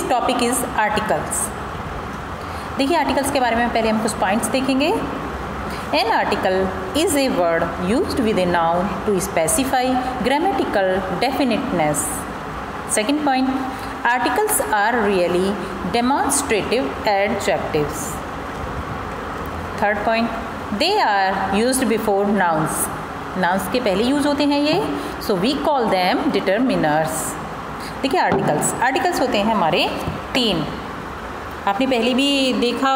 This topic is articles. देखिए articles के बारे में पहले हम कुछ पॉइंट्स देखेंगे। An article is a word used with a noun to specify grammatical definiteness. Second point, articles are really demonstrative adjectives. Third point, they are used before nouns. Nouns के पहले यूज होते हैं ये, so we call them determiners. देखिए articles होते हैं हमारे 3। आपने पहले भी देखा,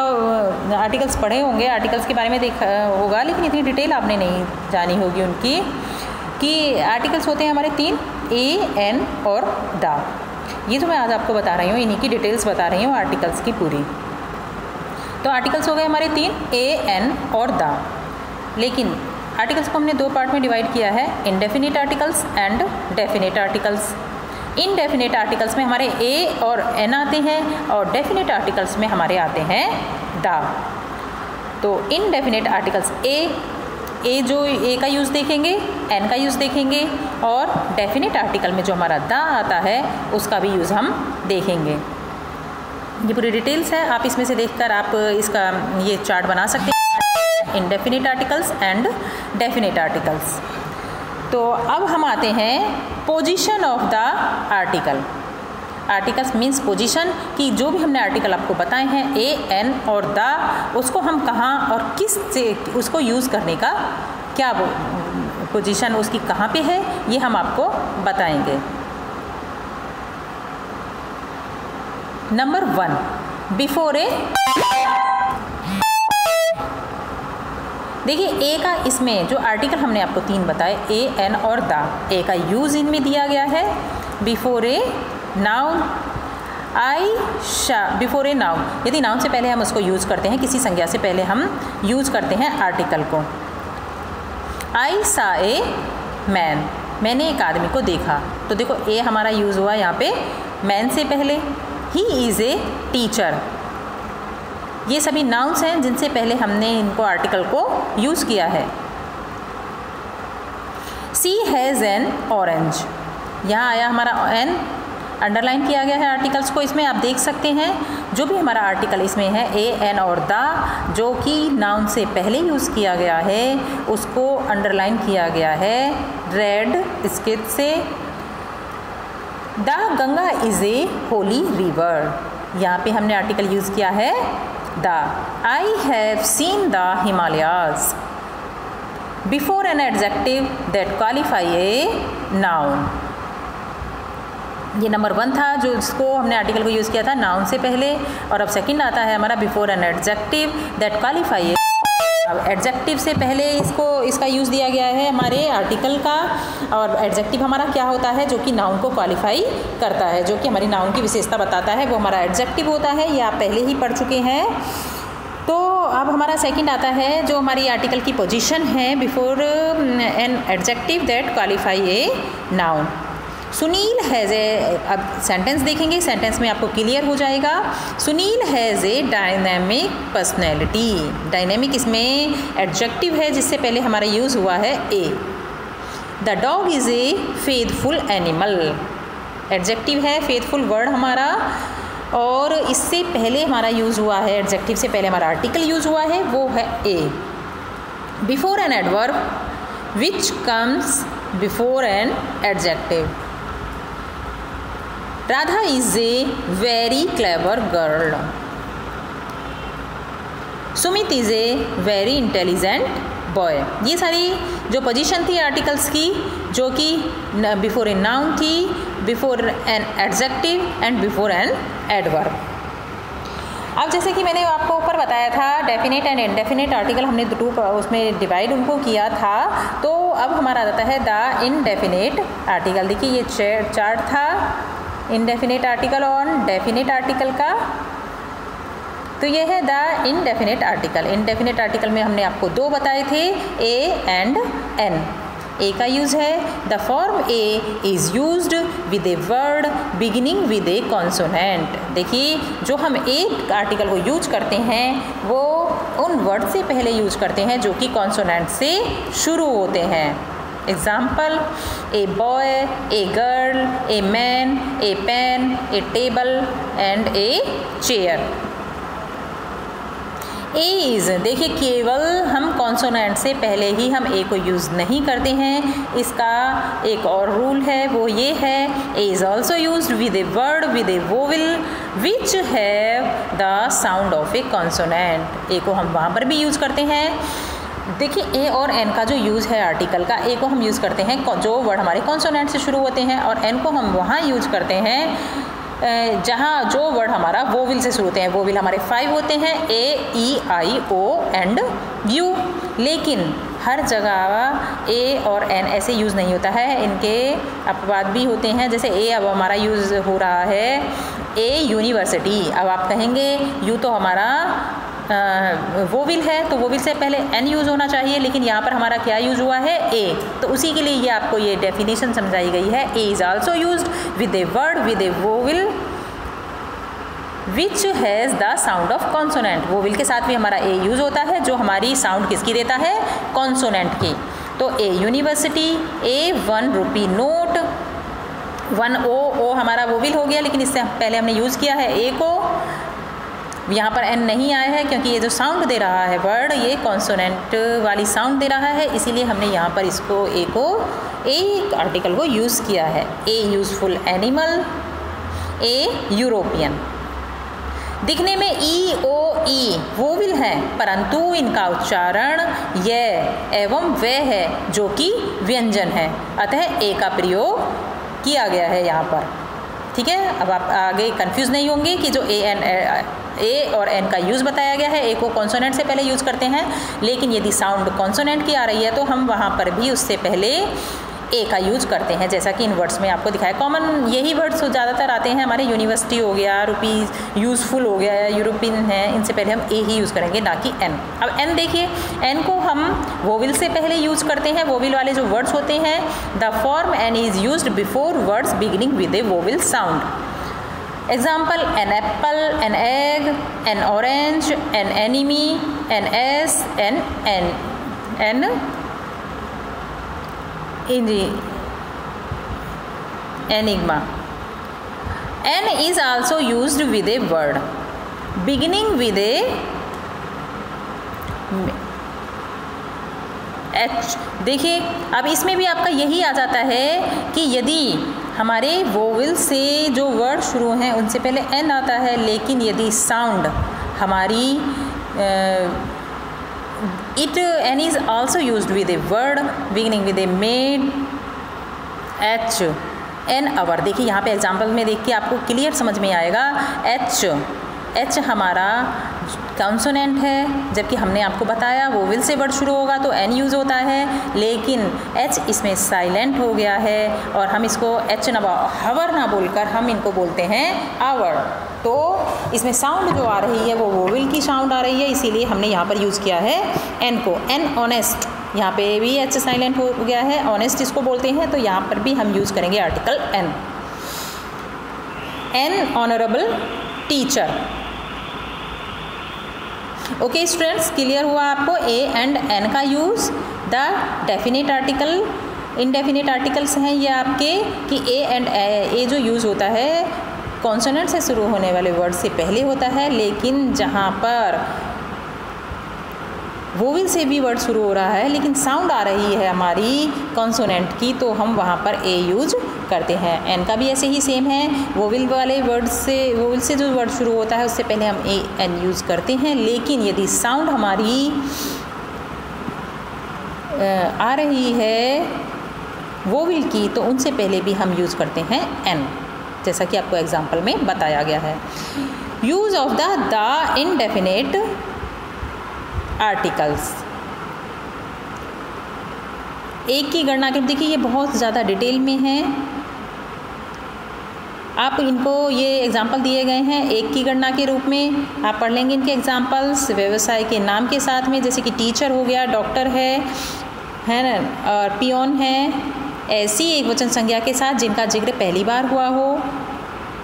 आर्टिकल्स पढ़े होंगे, आर्टिकल्स के बारे में देखा होगा, लेकिन इतनी डिटेल आपने नहीं जानी होगी उनकी, कि आर्टिकल्स होते हैं हमारे 3, ए, एन और द। ये तो मैं आज आपको बता रही हूँ, इन्हीं की डिटेल्स बता रही हूँ आर्टिकल्स की पूरी। तो आर्टिकल्स हो गए हमारे 3, ए, एन और द। लेकिन आर्टिकल्स को हमने 2 पार्ट में डिवाइड किया है, indefinite articles and definite articles. Indefinite articles में हमारे ए और एन आते हैं और डेफिनिट आर्टिकल्स में हमारे आते हैं द। तो इनडेफिनिट आर्टिकल्स ए जो ए का यूज़ देखेंगे, एन का यूज़ देखेंगे, और डेफिनिट आर्टिकल में जो हमारा द आता है उसका भी यूज़ हम देखेंगे। ये पूरी डिटेल्स है, आप इसमें से देखकर आप इसका ये चार्ट बना सकते हैं, indefinite articles and definite articles. तो अब हम आते हैं position of the article. Articles means position, कि जो भी हमने आर्टिकल आपको बताए हैं ए, एन और द, उसको हम कहाँ और किस से उसको यूज़ करने का क्या पोजीशन उसकी कहाँ पे है, ये हम आपको बताएंगे। Number 1, before A. देखिए ए का, इसमें जो आर्टिकल हमने आपको 3 बताए, ए, एन और द, ए का यूज़ इनमें दिया गया है before a noun, before a noun. यदि नाउन से पहले हम उसको यूज़ करते हैं, किसी संज्ञा से पहले हम यूज़ करते हैं आर्टिकल को। आई सा ए मैन, मैंने एक आदमी को देखा, तो देखो ए हमारा यूज़ हुआ यहाँ पे मैन से पहले। ही इज़ ए टीचर, ये सभी नाउन्स हैं जिनसे पहले हमने इनको आर्टिकल को यूज़ किया है। सी हैज़ एन ऑरेंज, यहाँ आया हमारा एन, अंडरलाइन किया गया है आर्टिकल्स को। इसमें आप देख सकते हैं जो भी हमारा आर्टिकल इसमें है ए, एन और द, जो कि नाउन से पहले यूज़ किया गया है, उसको अंडरलाइन किया गया है रेड स्केच से। The Ganga is a Holi river, यहाँ पे हमने आर्टिकल यूज़ किया है the. I have seen the Himalayas, before an adjective that qualify a noun. ये नंबर 1 था जो इसको हमने आर्टिकल को यूज़ किया था नाउन से पहले, और अब सेकंड आता है हमारा before an adjective that qualify a. अब एडजेक्टिव से पहले इसका यूज़ दिया गया है हमारे आर्टिकल का, और एडजेक्टिव हमारा क्या होता है, जो कि नाउन को क्वालिफाई करता है, जो कि हमारी नाउन की विशेषता बताता है, वो हमारा एडजेक्टिव होता है। ये आप पहले ही पढ़ चुके हैं। तो अब हमारा सेकंड आता है जो हमारी आर्टिकल की पोजीशन है before an adjective that qualify a noun. Sunil has a, अब सेंटेंस देखेंगे, सेंटेंस में आपको क्लियर हो जाएगा। Sunil has a dynamic personality, dynamic इसमें एडजेक्टिव है जिससे पहले हमारा यूज़ हुआ है a. The dog is a faithful animal, adjective है, फेथफुल वर्ड हमारा, और इससे पहले हमारा यूज़ हुआ है, एडजेक्टिव से पहले हमारा आर्टिकल यूज़ हुआ है, वो है a. Before an adverb which comes before an adjective. Radha is a very clever girl, Sumit is a very intelligent boy. ये सारी जो पोजीशन थी आर्टिकल्स की, जो कि बिफोर ए नाउन थी, before an adjective and before an adverb. अब जैसे कि मैंने आपको ऊपर बताया था, डेफिनेट एंड इनडेफिनेट आर्टिकल हमने 2 उसमें डिवाइड उनको किया था। तो अब हमारा आता है द इनडेफिनेट आर्टिकल। देखिए ये चार्ट था इनडेफिनेट आर्टिकल और डेफिनेट आर्टिकल का। तो ये है the indefinite article. Indefinite article में हमने आपको 2 बताए थे, ए एंड एन। ए का यूज़ है the form A is used with a word beginning with A consonant. देखिए जो हम एक आर्टिकल को यूज करते हैं वो उन वर्ड से पहले यूज करते हैं जो कि कॉन्सोनेंट से शुरू होते हैं। Example, a boy, a girl, a man, a pen, a table and a chair. A is, देखिए केवल हम कॉन्सोनेंट से पहले ही हम ए को यूज़ नहीं करते हैं। इसका एक और रूल है, वो ये है, a is also used with a word with a vowel which have the sound of a consonant. A को हम वहाँ पर भी यूज़ करते हैं। देखिए ए और एन का जो यूज़ है आर्टिकल का, ए को हम यूज़ करते हैं जो वर्ड हमारे कॉन्सोनेंट से शुरू होते हैं, और एन को हम वहाँ यूज़ करते हैं जहाँ जो वर्ड हमारा वोविल से शुरू होते हैं। वोविल हमारे 5 होते हैं, ए, ई, आई, ओ एंड यू। लेकिन हर जगह ए और एन ऐसे यूज़ नहीं होता है, इनके अपवाद भी होते हैं। जैसे ए अब हमारा यूज़ हो रहा है ए यूनिवर्सिटी। अब आप कहेंगे यू तो हमारा वोविल है, तो वोविल से पहले एन यूज़ होना चाहिए, लेकिन यहाँ पर हमारा क्या यूज़ हुआ है, ए। तो उसी के लिए ये आपको ये डेफिनेशन समझाई गई है। A is also used with a word with a vowel which has the sound of consonant. Vowel के साथ भी हमारा ए यूज़ होता है, जो हमारी साउंड किसकी देता है, कॉन्सोनेंट की। तो ए यूनिवर्सिटी, ए 1 रुपी नोट, 1 ओ हमारा वोविल हो गया, लेकिन इससे पहले हमने यूज़ किया है ए को। यहाँ पर एन नहीं आया है क्योंकि ये जो साउंड दे रहा है वर्ड, ये कॉन्सोनेंट वाली साउंड दे रहा है, इसीलिए हमने यहाँ पर इसको ए आर्टिकल को यूज़ किया है। ए यूज़फुल एनिमल, ए यूरोपियन। दिखने में ई, ओ, ई वोविल हैं, परंतु इनका उच्चारण ये एवं वे है जो कि व्यंजन है, अतः ए का प्रयोग किया गया है यहाँ पर। ठीक है, अब आप आगे कंफ्यूज नहीं होंगे कि जो ए और एन का यूज़ बताया गया है, ए को कॉन्सोनेंट से पहले यूज़ करते हैं, लेकिन यदि साउंड कॉन्सोनेंट की आ रही है तो हम वहाँ पर भी उससे पहले ए का यूज़ करते हैं, जैसा कि इन वर्ड्स में आपको दिखाया। कॉमन यही वर्ड्स ज़्यादातर आते हैं हमारे, यूनिवर्सिटी हो गया, रुपीज़, यूज़फुल हो गया, यूरोपियन है, इनसे पहले हम ए ही यूज़ करेंगे, ना कि एन। अब एन देखिए, एन को हम वोविल से पहले यूज़ करते हैं। वोविल वाले जो वर्ड्स होते हैं, the form an is used before words beginning with a vowel sound. Example, an apple, an egg, an orange, an enemy, an S, an enigma. N is also used with a word beginning with a H। देखिए अब इसमें भी आपका यही आ जाता है कि यदि हमारे वोवेल से जो वर्ड शुरू हैं उनसे पहले N आता है, लेकिन यदि साउंड हमारी N is also used with a word beginning with a made H, N our। देखिए यहाँ पे एग्जाम्पल में देख के आपको क्लियर समझ में आएगा। H हमारा कॉन्सोनेंट है, जबकि हमने आपको बताया वोवेल से वर्ड शुरू होगा तो N यूज़ होता है, लेकिन H इसमें साइलेंट हो गया है और हम इसको H हवर ना बोलकर हम इनको बोलते हैं आवर। तो इसमें साउंड जो आ रही है वो वोवेल की साउंड आ रही है, इसीलिए हमने यहाँ पर यूज़ किया है N को। N ऑनेस्ट, यहाँ पे भी H साइलेंट हो गया है, ऑनेस्ट इसको बोलते हैं, तो यहाँ पर भी हम यूज़ करेंगे article N। N honourable teacher. Okay students, clear हुआ आपको ए एंड एन का use. The definite article, indefinite articles हैं ये आपके, कि ए एंड ए जो यूज़ होता है कॉन्सोनेंट से शुरू होने वाले वर्ड से पहले होता है, लेकिन जहाँ पर वोवेल से भी वर्ड शुरू हो रहा है लेकिन साउंड आ रही है हमारी कॉन्सोनेंट की, तो हम वहाँ पर ए यूज करते हैं। एन का भी ऐसे ही सेम है, वोवेल वाले वर्ड से, वोवेल से जो वर्ड शुरू होता है उससे पहले हम ए एन यूज़ करते हैं, लेकिन यदि साउंड हमारी आ रही है वोवेल की तो उनसे पहले भी हम यूज़ करते हैं एन, जैसा कि आपको एग्जाम्पल में बताया गया है। Use of the indefinite articles. एक की गणना कर, देखिए ये बहुत ज़्यादा डिटेल में है, आप इनको ये एग्जाम्पल दिए गए हैं एक की गणना के रूप में, आप पढ़ लेंगे इनके एग्जाम्पल्स व्यवसाय के नाम के साथ में, जैसे कि टीचर हो गया, डॉक्टर है ना, और पियोन है, ऐसी एक वचन संज्ञा के साथ जिनका जिक्र पहली बार हुआ हो,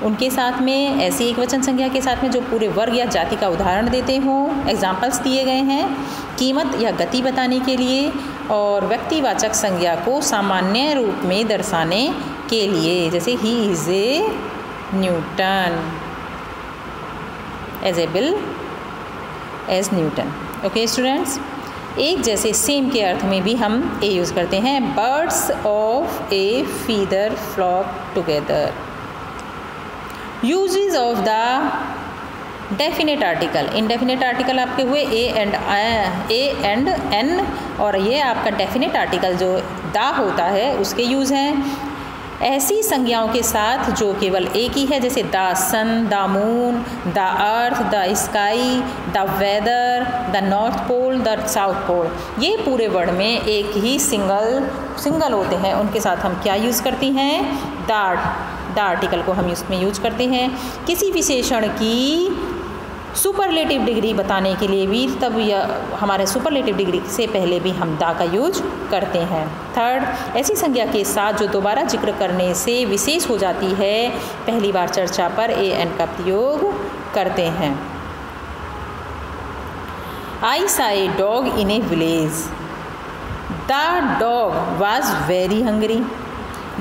उनके साथ में ऐसी एक वचन संज्ञा के साथ में जो पूरे वर्ग या जाति का उदाहरण देते हों। एग्जाम्पल्स दिए गए हैं कीमत या गति बताने के लिए और व्यक्तिवाचक संज्ञा को सामान्य रूप में दर्शाने के लिए, जैसे ही is a Newton, as able as Newton. Okay students, एक जैसे सेम के अर्थ में भी हम ए यूज़ करते हैं, birds of a feather flock together. Uses of the definite article, indefinite article आपके हुए ए एंड एन, और ये आपका डेफिनेट आर्टिकल जो दा होता है उसके यूज़ हैं ऐसी संज्ञाओं के साथ जो केवल एक ही है, जैसे the sun, the moon, the earth, the sky, the weather, the north pole, the south pole. ये पूरे वर्ड में एक ही सिंगल होते हैं, उनके साथ हम क्या यूज़ करती हैं, द आर्टिकल को हम इसमें यूज करते हैं। किसी विशेषण की सुपरलेटिव डिग्री बताने के लिए भी तब हमारे सुपरलेटिव डिग्री से पहले भी हम दा का यूज करते हैं। थर्ड, ऐसी संज्ञा के साथ जो दोबारा जिक्र करने से विशेष हो जाती है, पहली बार चर्चा पर ए एन का प्रयोग करते हैं। आई सा a dog in A village, the dog was very hungry.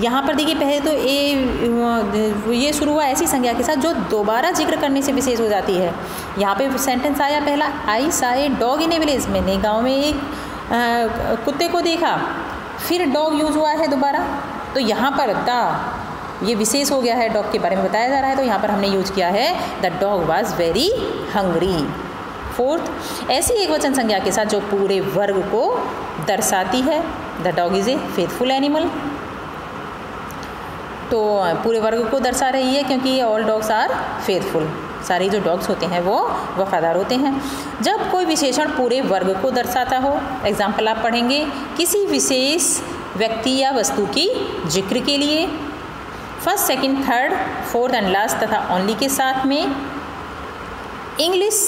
यहाँ पर देखिए पहले तो ये शुरू हुआ ऐसी संज्ञा के साथ जो दोबारा जिक्र करने से विशेष हो जाती है। यहाँ पे सेंटेंस आया पहला, आई सा a dog in A village, मैंने गांव में एक कुत्ते को देखा, फिर डॉग यूज़ हुआ है दोबारा, तो यहाँ पर द ये विशेष हो गया है, डॉग के बारे में बताया जा रहा है, तो यहाँ पर हमने यूज किया है the dog was very hungry. Fourth, ऐसी एक वचन संज्ञा के साथ जो पूरे वर्ग को दर्शाती है, the dog is a faithful animal, तो पूरे वर्ग को दर्शा रही है क्योंकि ऑल डॉग्स आर फेथफुल, सारे जो डॉग्स होते हैं वो वफादार होते हैं। जब कोई विशेषण पूरे वर्ग को दर्शाता हो, एग्जाम्पल आप पढ़ेंगे किसी विशेष व्यक्ति या वस्तु की जिक्र के लिए, first, second, third, fourth and last तथा ओनली के साथ में। इंग्लिश,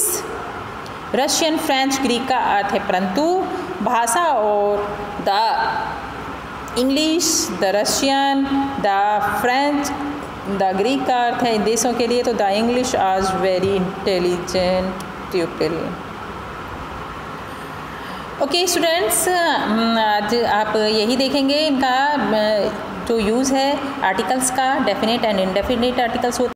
रशियन, फ्रेंच, ग्रीक का अर्थ है परंतु, भाषा और the English, the Russian, the French, the Greek का अर्थ है इन देशों के लिए, तो द इंग्लिश आज very intelligent people. Okay students, आज आप यही देखेंगे इनका जो यूज़ है आर्टिकल्स का, डेफिनेट एंड इनडेफिनेट आर्टिकल्स होते हैं।